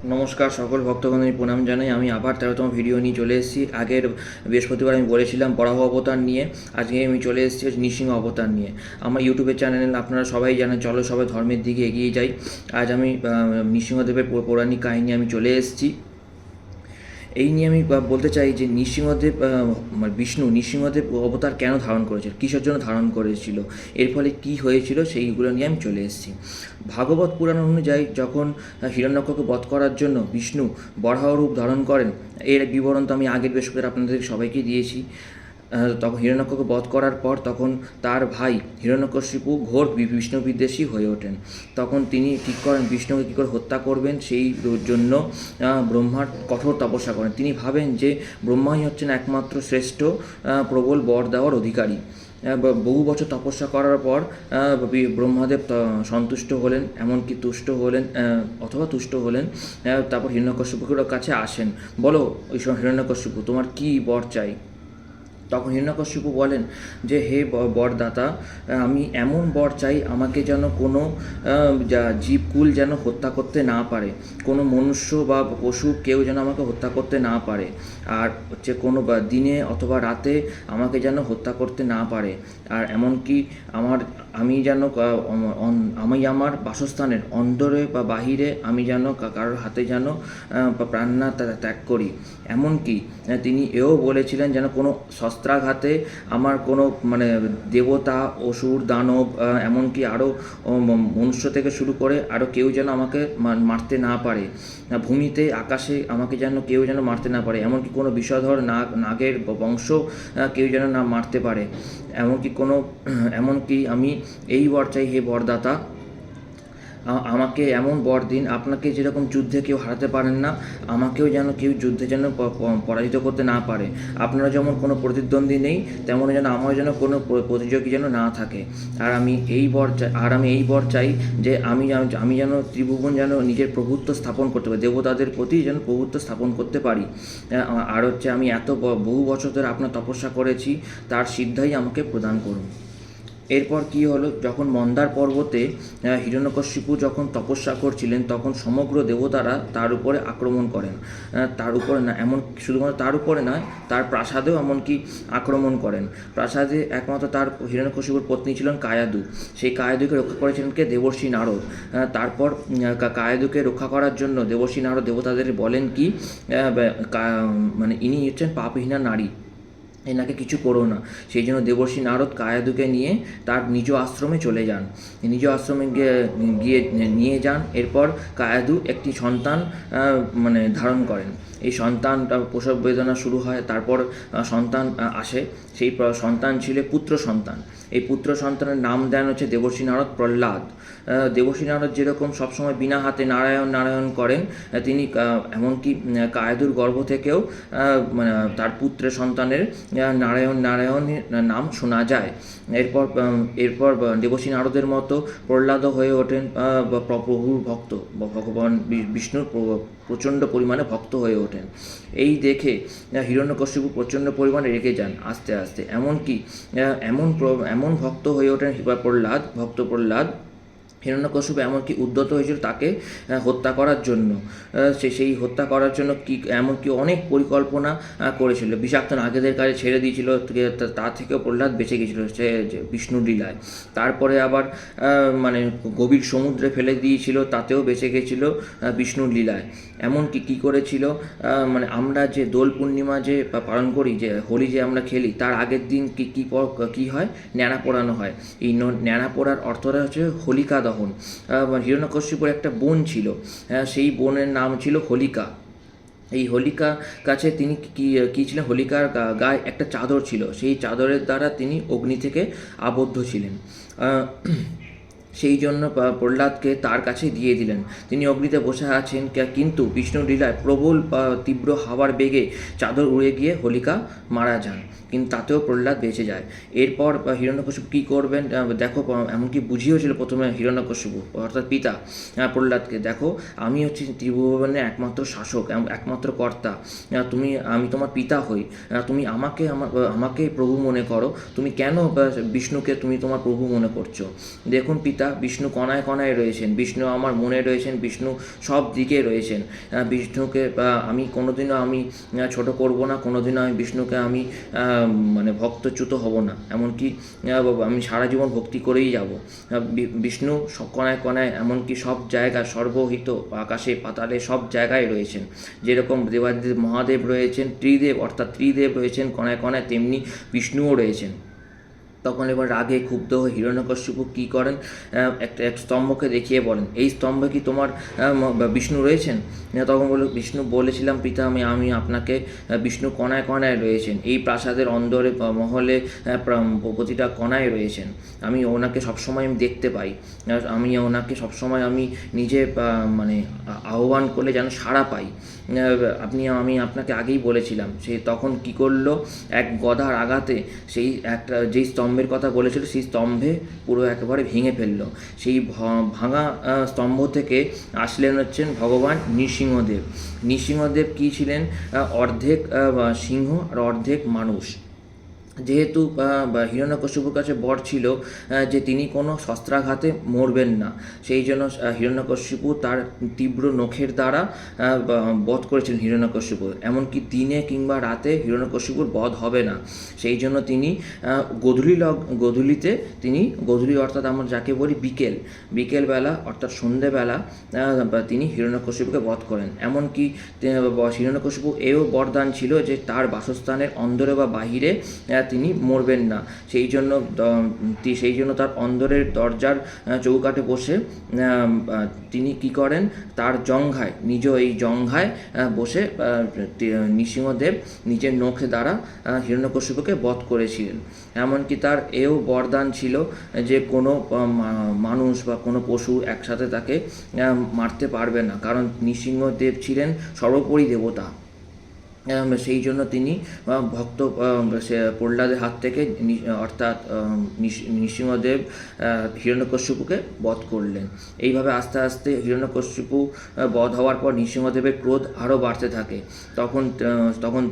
নমস্কার, সকল ভক্তগণ, আমি প্রণাম জানাই। আমি আবার 13তম ভিডিও নিয়ে চলে এসেছি। আগের বৃহস্পতিবার আমি বলেছিলাম বরাহ অবতার নিয়ে, আজকে আমি চলে এসেছি নৃসিংহ অবতার নিয়ে। আমার ইউটিউবের চ্যানেল আপনারা সবাই জানেন, চলো সবাই ধর্মের দিকে এগিয়ে যাই। আজ আমি নৃসিংহদেবের পৌরাণিক কাহিনী আমি চলে এসেছি। এই নিয়ে আমি বলতে চাই যে নৃসিংহদেব নৃসিংহদেব অবতার কেন ধারণ করেছিল, কিসের জন্য ধারণ করেছিল, এর ফলে কি হয়েছিল, সেইগুলো নিয়ে আমি চলে এসেছি। ভাগবত পুরাণ অনুযায়ী যখন হিরণ্যককে বধ করার জন্য বিষ্ণু বরাহ রূপ ধারণ করেন, এর বিবরণ তো আমি আগের বৃহস্পতিবার আপনাদের সবাইকে দিয়েছি। তখন হিরণ্যককে বধ করার পর তখন তার ভাই হিরণ্যকশিপু ঘোর বিষ্ণু বিদ্বেষী হয়ে ওঠেন। তখন তিনি ঠিক করেন বিষ্ণুকে কী করে হত্যা করবেন, সেই জন্য ব্রহ্মার কঠোর তপস্যা করেন। তিনি ভাবেন যে ব্রহ্মাই হচ্ছেন একমাত্র শ্রেষ্ঠ প্রবল বর দেওয়ার অধিকারী। বহু বছর তপস্যা করার পর ব্রহ্মাদেব সন্তুষ্ট হলেন, এমনকি তুষ্ট হলেন। তারপর হিরণ্যকশিপুর কাছে আসেন, বলো ওই হিরণ্যকশিপু, তোমার কি বর চাই? তখন হিরণ্যকশিপু বলেন যে হে বরদাতা, আমি এমন বর চাই আমাকে যেন কোনো জীবকুল যেন হত্যা করতে না পারে, কোনো মনুষ্য বা পশু কেউ যেন আমাকে হত্যা করতে না পারে, আর হচ্ছে কোনো দিনে অথবা রাতে আমাকে যেন হত্যা করতে না পারে। আর এমনকি আমি যেন আমার বাসস্থানের অন্দরে বা বাহিরে আমি যেন কারোর হাতে যেন প্রাণ না ত্যাগ করি। এমনকি তিনি এও বলেছিলেন যেন কোনো শস্ত্রাঘাতে আমার কোনো দেবতা, অসুর, দানব, এমনকি আরও মনুষ্য থেকে শুরু করে আরও কেউ যেন আমাকে মারতে না পারে। ভূমিতে, আকাশে আমাকে যেন কেউ যেন মারতে না পারে, এমনকি কোনো বিষধর নাগের বংশ কেউ যেন না মারতে পারে। এমনকি আমি এই বর চাই হে বরদাতা, আমাকে এমন বর দিন, আপনাকে যেরকম যুদ্ধে কেউ হারাতে পারেন না, আমাকেও যেন কেউ যুদ্ধে যেন পরাজিত করতে না পারে। আপনারা যেমন কোনো প্রতিদ্বন্দ্বী নেই, তেমন যেন আমার যেন কোনো প্রতিযোগী যেন না থাকে। আমি এই বর চাই যে আমি যেন ত্রিভুবন যেন নিজের প্রভুত্ব স্থাপন করতে পারি, দেবতাদের প্রতি যেন প্রভুত্ব স্থাপন করতে পারি। আর হচ্ছে আমি বহু বছর ধরে আপনার তপস্যা করেছি, তার সিদ্ধাই আমাকে প্রদান করুন। এরপর কি হলো, যখন মন্দার পর্বতে হিরণ্যকশিপু যখন তপস্যা করছিলেন, তখন সমগ্র দেবতারা তার উপরে আক্রমণ করেন। তার উপরে না, শুধুমাত্র তার উপরে নয়, তার প্রাসাদেও এমনকি আক্রমণ করেন। প্রাসাদে একমাত্র তার হিরণ্যকশিপুর পত্নী ছিলেন কায়াদু। সেই কায়াদুকে রক্ষা করেছিলেন কে? দেবর্ষি নারদ। তারপর কায়াদুকে রক্ষা করার জন্য দেবর্ষি নারদ দেবতাদের বলেন কি, ইনি হচ্ছেন পাপহীনা নারী, এনাকে কিছু করো না। সেই জন্য দেবর্ষি নারদ কায়াদুকে নিয়ে তার নিজ আশ্রমে চলে যান, নিজ আশ্রমে গিয়ে নিয়ে যান। এরপর কায়াদু একটি সন্তান ধারণ করেন। এই সন্তানটা প্রসব বেদনা শুরু হয়, তারপর সন্তান আসে। সেই সন্তান ছিল পুত্র সন্তান। এই পুত্র সন্তানের নাম দেন হচ্ছে দেবর্ষি নারদ প্রহ্লাদ। দেবর্ষি নারদ যেরকম সবসময় বিনা হাতে নারায়ণ নারায়ণ করেন, তিনি এমনকি কায়াদুর গর্ভ থেকেও তার পুত্রের সন্তানের নারায়ণ নারায়ণ নাম শোনা যায়। এরপর দেবর্ষি নারদের মতো প্রহ্লাদও হয়ে ওঠেন প্রভুর ভক্ত, ভগবান বিষ্ণুর প্রচণ্ড পরিমাণে ভক্ত হয়ে ওঠেন। এই দেখে হিরণ্যকশিপু প্রচণ্ড পরিমাণে রেগে যান আস্তে আস্তে। এমনকি এমন ভক্ত হয়ে ওঠেন ভক্ত প্রহ্লাদ, হিরণ্যকশিপু এমনকি উদ্যত হয়েছিল তাকে হত্যা করার জন্য। সেই হত্যা করার জন্য এমনকি অনেক পরিকল্পনা করেছিল। বিষাক্ত নাগেদের কাছে ছেড়ে দিয়েছিল, তা থেকেও প্রহ্লাদ বেঁচে গিয়েছিল সে বিষ্ণুর লীলায়। তারপরে আবার গভীর সমুদ্রে ফেলে দিয়েছিল, তাতেও বেঁচে গেছিল বিষ্ণুর লীলায়। এমনকি কী করেছিল, আমরা যে দোল পূর্ণিমা যে পালন করি, যে হোলি যে আমরা খেলি, তার আগের দিন কী হয়, ন্যাড়া পোড়ানো হয়। এই ন্যাড়া পোড়ার অর্থটা হচ্ছে হোলিকা দহন। হিরণ্যকশিপুর একটা বোন ছিল, সেই বোনের নাম ছিল হোলিকা। এই হোলিকা কাছে তিনি কী ছিলেন, হোলিকার গায়ে একটা চাদর ছিল, সেই চাদরের দ্বারা তিনি অগ্নি থেকে আবদ্ধ ছিলেন। সেই জন্য প্রহ্লাদকে তার কাছে দিয়ে দিলেন। তিনি অগ্নিতে বসে আছেন, কিন্তু বিষ্ণুর লীলায় প্রবল তীব্র হাওয়ার বেগে চাদর উড়ে গিয়ে হোলিকা মারা যান, কিন্তু তাতেও প্রহ্লাদ বেঁচে যায়। এরপর হিরণ্যকশিপু কী করবেন দেখো, এমনকি বুঝিয়েছিল প্রথমে হিরণ্যকশিপু অর্থাৎ পিতা প্রহ্লাদকে, দেখো আমি হচ্ছি ত্রিভুবনের একমাত্র শাসক, একমাত্র কর্তা, আমি তোমার পিতা হই, তুমি আমাকে প্রভু মনে করো, তুমি কেন বিষ্ণুকে তুমি তোমার প্রভু মনে করছো? দেখুন পিতা, পিতা, বিষ্ণু কণায় কণায় রয়েছেন, বিষ্ণু আমার মনে রয়েছেন, বিষ্ণু সব দিকে রয়েছেন। বিষ্ণুকে আমি কোনোদিনও আমি ছোট করব না, কোনোদিনও আমি বিষ্ণুকে আমি মানে ভক্তচ্যুত হব না, এমনকি আমি সারা জীবন ভক্তি করেই যাব। বিষ্ণু সব কণায় কণায়, এমনকি সব জায়গা সর্বহিত, আকাশে পাতালে সব জায়গায় রয়েছেন। যেরকম দেবাদিদেব মহাদেব রয়েছেন, ত্রিদেব অর্থাৎ ত্রিদেব রয়েছেন কণায় কণায়, তেমনি বিষ্ণুও রয়েছেন। তখন এবার রাগে ক্ষুব্ধ হয়ে হিরণ্যকশিপু কী করেন, এক স্তম্ভকে দেখিয়ে বলেন, এই স্তম্ভে কি তোমার বিষ্ণু রয়েছেন? তখন বিষ্ণু বলেছিলাম পিতা, আমি আপনাকে বিষ্ণু কণায় কণায় রয়েছেন, এই প্রাসাদের অন্দরে মহলে প্রতিটা কণায় রয়েছেন। আমি ওনাকে সবসময় আমি দেখতে পাই, আমি ওনাকে সবসময় আমি নিজে মানে আহ্বান করলে যেন সাড়া পাই। আমি আপনাকে আগেই বলেছিলাম। সে তখন কি করলো, এক গদার আঘাতে সেই একটা যেই স্তম্ভের কথা বলেছিল সেই স্তম্ভে পুরো একেবারে ভেঙে ফেললো। সেই ভাঙা স্তম্ভ থেকে আসলেন হচ্ছেন ভগবান নৃসিংহদেব। নৃসিংহদেব কী ছিলেন, অর্ধেক সিংহ আর অর্ধেক মানুষ। যেহেতু হিরণ্যকশিপুর কাছে বর ছিল যে তিনি কোনো শস্ত্রাঘাতে মরবেন না, সেই জন্য হিরণ্যকশিপু তার তীব্র নখের দ্বারা বধ করেছিলেন হিরণ্যকশিপু। এমনকি দিনে কিংবা রাতে হিরণ্যকশিপুর বধ হবে না, সেই জন্য তিনি গধূলিতে তিনি গধূলি অর্থাৎ আমরা যাকে বলি বিকেলবেলা অর্থাৎ সন্ধেবেলা তিনি হিরণ্যকশিপুকে বধ করেন। এমনকি হিরণ্যকশিপু এও বরদান ছিল যে তার বাসস্থানের অন্দরে বা বাহিরে তিনি মরবেন না, সেই জন্য তার অন্দরের দরজার চৌকাঠে বসে তিনি কি করেন, তার জঙ্ঘায় এই জঙ্ঘায় বসে নৃসিংহদেব নিজের নখে দ্বারা হিরণ্যকশিপুকে বধ করেছিলেন। এমনকি তার এও বরদান ছিল যে কোনো মানুষ বা কোনো পশু একসাথে তাকে মারতে পারবে না, কারণ নৃসিংহদেব ছিলেন সর্বোপরি দেবতা। সেই জন্য তিনি ভক্ত প্রহ্লাদের হাত থেকে অর্থাৎ নৃসিংহদেব হিরণ্যকশিপুকে বধ করলেন। এইভাবে আস্তে আস্তে হিরণ্যকশিপু বধ হওয়ার পর নৃসিংহদেবের ক্রোধ আরও বাড়তে থাকে। তখন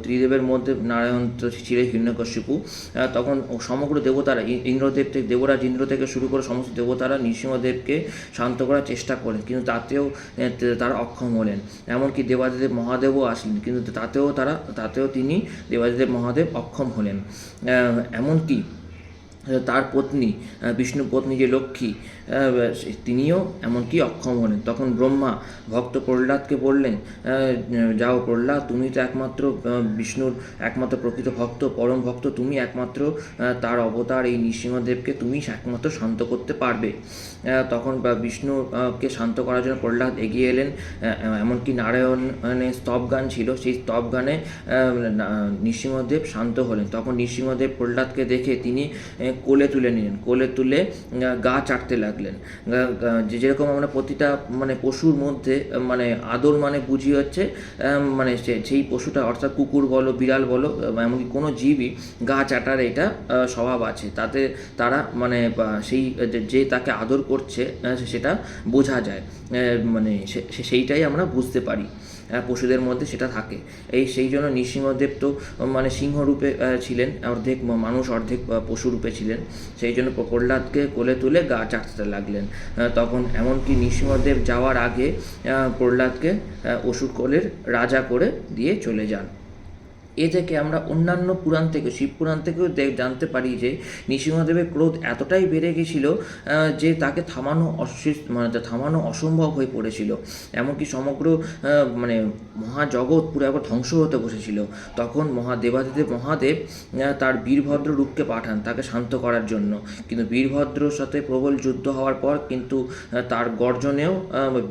ত্রিদেবের মধ্যে নারায়ণ ছিলেন হিরণ্যকশিপু। তখন সমগ্র দেবতারা, ইন্দ্রদেব থেকে দেবরাজ ইন্দ্র থেকে শুরু করে সমস্ত দেবতারা নৃসিংহদেবকে শান্ত করার চেষ্টা করেন, কিন্তু তাতেও তারা অক্ষম হলেন। এমনকি দেবাদিদেব মহাদেবও আসলেন, কিন্তু তাতেও তিনি দেবাদিদেব মহাদেব অক্ষম হলেন। এমনকি তার পত্নী বিষ্ণু পত্নী যে লক্ষ্মী, তিনিও এমনকি অক্ষম হলেন। তখন ব্রহ্মা ভক্ত প্রহ্লাদকে বললেন, যাও প্রহ্লাদ, তুমি তো একমাত্র বিষ্ণুর একমাত্র প্রকৃত ভক্ত, পরম ভক্ত, তুমি একমাত্র তার অবতার, এই নৃসিংহদেবকে তুমি একমাত্র শান্ত করতে পারবে। তখন বিষ্ণুকে শান্ত করার জন্য প্রহ্লাদ এগিয়ে এলেন। এমনকি নারায়ণের স্তব গান ছিল, সেই স্তব গানে নৃসিংহদেব শান্ত হলেন। তখন নৃসিংহদেব প্রহ্লাদকে দেখে তিনি কোলে তুলে নিলেন, কোলে তুলে গা চাটতে লাগলেন। যেরকম আমরা প্রতিটা পশুর মধ্যে আদর বুঝি হচ্ছে সেই পশুটা অর্থাৎ কুকুর বলো, বিড়াল বলো, এমনকি কোনো জীবই গা চাটার এটা স্বভাব আছে, তাতে তারা সেই যে তাকে আদর করছে সেটা বোঝা যায়, সেইটাই আমরা বুঝতে পারি, পশুদের মধ্যে সেটা থাকে। সেই জন্য নৃসিংহদেব তো সিংহরূপে ছিলেন, অর্ধেক মানুষ অর্ধেক পশু রূপে ছিলেন, সেই জন্য প্রহ্লাদকে কোলে তুলে গা চাটতে লাগলেন। তখন এমনকি নৃসিংহদেব যাওয়ার আগে প্রহ্লাদকে অসুর কোলের রাজা করে দিয়ে চলে যান। এ থেকে আমরা অন্যান্য পুরাণ থেকে, শিবপুরাণ থেকেও জানতে পারি যে নৃসিংহদেবের ক্রোধ এতটাই বেড়ে গেছিল যে তাকে থামানো অসম্ভব হয়ে পড়েছিল। এমনকি সমগ্র মহাজগৎ পুরো একবার ধ্বংস হতে বসেছিল। তখন দেবাদিদেব মহাদেব তার বীরভদ্র রূপকে পাঠান তাকে শান্ত করার জন্য, কিন্তু বীরভদ্রর সাথে প্রবল যুদ্ধ হওয়ার পর কিন্তু তার গর্জনেও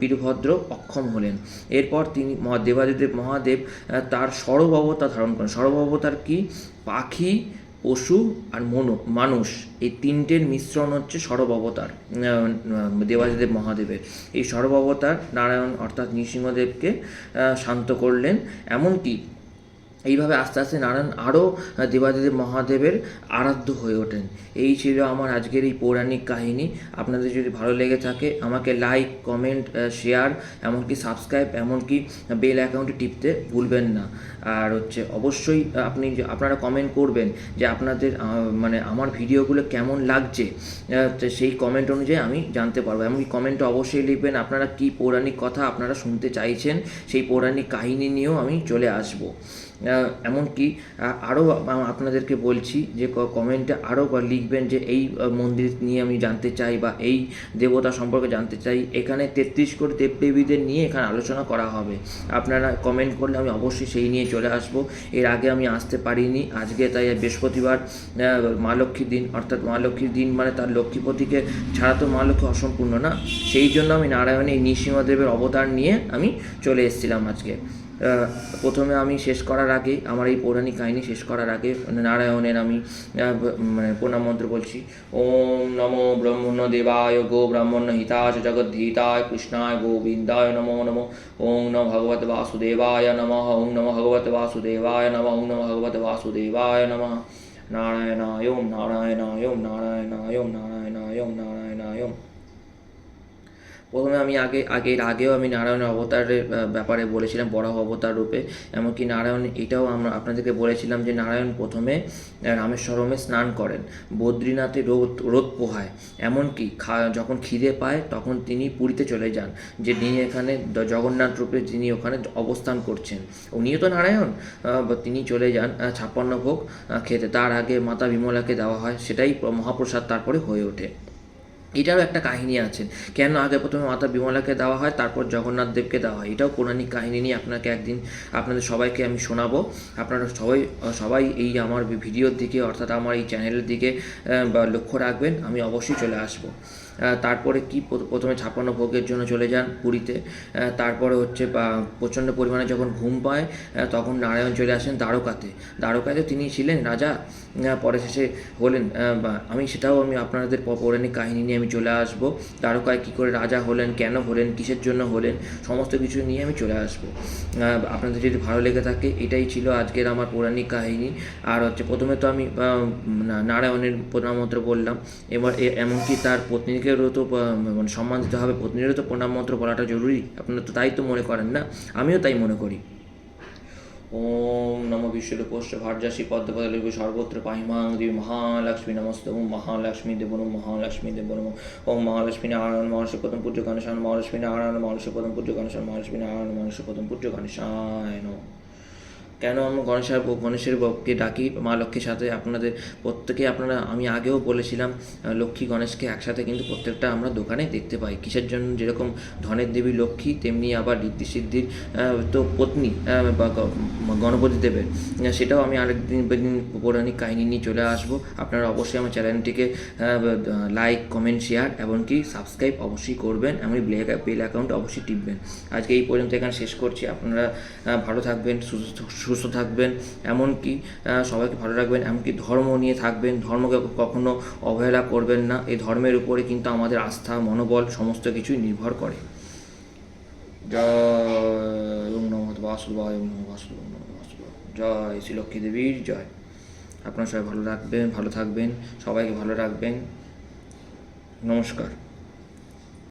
বীরভদ্র অক্ষম হলেন। এরপর তিনি দেবাদিদেব মহাদেব তার সরব অবতার ধারণ করেন। সরব অবতার কি? পাখি, পশু আর মানুষ, এই তিনটের মিশ্রণ হচ্ছে সরব অবতার দেবাদিদেব মহাদেবের। এই সরব অবতার নারায়ণ অর্থাৎ নৃসিংহদেবকে শান্ত করলেন। এমনকি এইভাবে আস্তে আস্তে নারায়ণ আরও দেবাদিদেব মহাদেবের আরাধ্য হয়ে ওঠেন। এই ছিল আমার আজকের এই পৌরাণিক কাহিনী। আপনাদের যদি ভালো লেগে থাকে আমাকে লাইক, কমেন্ট, শেয়ার, এমনকি সাবস্ক্রাইব, এমনকি বেল অ্যাকাউন্টে টিপতে ভুলবেন না। আর অবশ্যই আপনারা কমেন্ট করবেন যে আপনাদের মানে আমার ভিডিওগুলো কেমন লাগছে, তো সেই কমেন্ট অনুযায়ী আমি জানতে পারবো। এমনকি কমেন্টে অবশ্যই লিখবেন আপনারা কী পৌরাণিক কথা আপনারা শুনতে চাইছেন, সেই পৌরাণিক কাহিনী নিয়েও আমি চলে আসবো। এমনকি আরও আপনাদেরকে বলছি যে কমেন্টে আরও লিখবেন যে এই মন্দির নিয়ে আমি জানতে চাই বা এই দেবতা সম্পর্কে জানতে চাই। এখানে 33 কোটি দেবদেবীদের নিয়ে এখানে আলোচনা করা হবে। আপনারা কমেন্ট করলে আমি অবশ্যই সেই নিয়ে চলে আসব। এর আগে আমি আসতে পারিনি, আজকে তাই বৃহস্পতিবার মা লক্ষ্মীর দিন, অর্থাৎ মা লক্ষ্মীর দিন মানে তার লক্ষ্মীপতিকে ছাড়া তো মা লক্ষ্মী অসম্পূর্ণ না। সেই জন্য আমি নারায়ণের এই নৃসিংহদেবের অবতার নিয়ে আমি চলে এসেছিলাম আজকে। প্রথমে আমি শেষ করার আগে, আমার এই পৌরাণিক কাহিনী শেষ করার আগে নারায়ণের আমি মানে প্রণাম মন্ত্র বলছি। ওম নমো ব্রহ্মণ্য দেবায় গো ব্রাহ্মণ্য হিতায় জগদ্ধিতায় কৃষ্ণায় গোবিন্দায় নমো নমো। ওং নমো ভগবতে বাসুদেবায় নমঃ। ওং নমো ভগবতে বাসুদেবায় নমঃ। ওং নমো ভগবতে বাসুদেবায় নমঃ। নারায়ণায় ওম নারায়ণায় ওম নারায়ণায় ওম নারায়ণায় ওম নারায়ণায় ওম। প্রথমে আমি এর আগেও আমি নারায়ণের অবতারের ব্যাপারে বলেছিলাম, বরাহ অবতার রূপে। এমনকি নারায়ণ এটাও আমরা আপনাদেরকে বলেছিলাম যে নারায়ণ প্রথমে রামেশ্বরমে স্নান করেন, বদ্রীনাথে রোদ পোহায়, এমনকি যখন খিদে পায় তখন তিনি পুরীতে চলে যান, যে তিনি এখানে জগন্নাথ রূপে যিনি ওখানে অবস্থান করছেন, উনিও তো নারায়ণ। তিনি চলে যান 56 ভোগ খেতে। তার আগে মাতা বিমলাকে দেওয়া হয়, সেটাই মহাপ্রসাদ তারপরে হয়ে ওঠে। এটারও একটা কাহিনী আছে, কেন আগে প্রথমে মাতা বিমলাকে দেওয়া হয় তারপর জগন্নাথ দেবকে দেওয়া হয়। এটাও পৌরাণিক কাহিনী নিয়ে আপনাকে একদিন আপনাদের সবাইকে আমি শোনাবো। আপনারা সবাই এই আমার ভিডিওর দিকে, অর্থাৎ আমার এই চ্যানেলের দিকে লক্ষ্য রাখবেন, আমি অবশ্যই চলে আসবো। তারপরে কি প্রথমে 56 ভোগের জন্য চলে যান পুরীতে। তারপরে প্রচণ্ড পরিমাণে যখন ঘুম পায় তখন নারায়ণ চলে আসেন দ্বারকাতে তিনি ছিলেন রাজা, পরে শেষে হলেন, আমি আপনাদের পৌরাণিক কাহিনী নিয়ে আমি চলে আসবো। দ্বারকায় কী করে রাজা হলেন, কেন হলেন, কিসের জন্য হলেন, সমস্ত কিছু নিয়ে আমি চলে আসবো। আপনাদের যদি ভালো লেগে থাকে, এটাই ছিল আজকের আমার পৌরাণিক কাহিনী। আর প্রথমে তো আমি নারায়ণের প্রণাম মন্ত্র বললাম, এবার এমনকি তার পত্নীকেও তো মানে সম্মান দিতে হবে, পত্নীরও তো প্রণাম মন্ত্র বলাটা জরুরি। আপনারা তো তাই তো মনে করেন না, আমিও তাই মনে করি। ওম নমো বিশ্বরূপস্য ভার্যাসী পদ্মপদলঘু সর্বত্র পাহিমাং দেবী মহালক্ষ্মী নমস্তে। ওম মহালক্ষ্মী দেব নমঃ। মহালক্ষ্মী দেব নমঃ। ওম মহালক্ষ্মী নারায়ণ মহর্ষি প্রথম পূজ্য গণেশান। মহালক্ষ্মী নারায়ণ মহর্ষি প্রথম পূজ্য গণেশান। মহালক্ষ্মী নারায়ণ মহর্ষি প্রথম পূজ্য গণেশায় নমঃ। কেন আমরা গণেশের বউকে ডাকি মা লক্ষ্মীর সাথে? আপনাদের প্রত্যেকে আমি আগেও বলেছিলাম, লক্ষ্মী গণেশকে একসাথে কিন্তু প্রত্যেকটা আমরা দোকানে দেখতে পাই। কিসের জন্য? যেরকম ধনের দেবী লক্ষ্মী, তেমনি আবার ঋদ্ধি সিদ্ধির তো পত্নী বা গণপতি দেবের। সেটাও আমি আরেকদিন পৌরাণিক কাহিনী নিয়ে চলে আসবো। আপনারা অবশ্যই আমার চ্যানেলটিকে লাইক, কমেন্ট, শেয়ার এমনকি সাবস্ক্রাইব অবশ্যই করবেন, এমনকি বেল অ্যাকাউন্ট অবশ্যই টিপবেন। আজকে এই পর্যন্ত এখানে শেষ করছি। আপনারা ভালো থাকবেন, সুস্থ থাকবেন, এমনকি সবাইকে ভালো রাখবেন, এমনকি ধর্ম নিয়ে থাকবেন, ধর্মকে কখনো অবহেলা করবেন না। এই ধর্মের উপরে কিন্তু আমাদের আস্থা, মনোবল সমস্ত কিছুই নির্ভর করে। জয় ওম নমঃ বাসুদেবায়। ওম নমঃ বাসুদেবায়। ওম নমঃ বাসুদেবায়। জয় শ্রী লক্ষ্মী দেবীর জয়। আপনারা সবাই ভালো থাকবেন, সবাইকে ভালো রাখবেন। নমস্কার।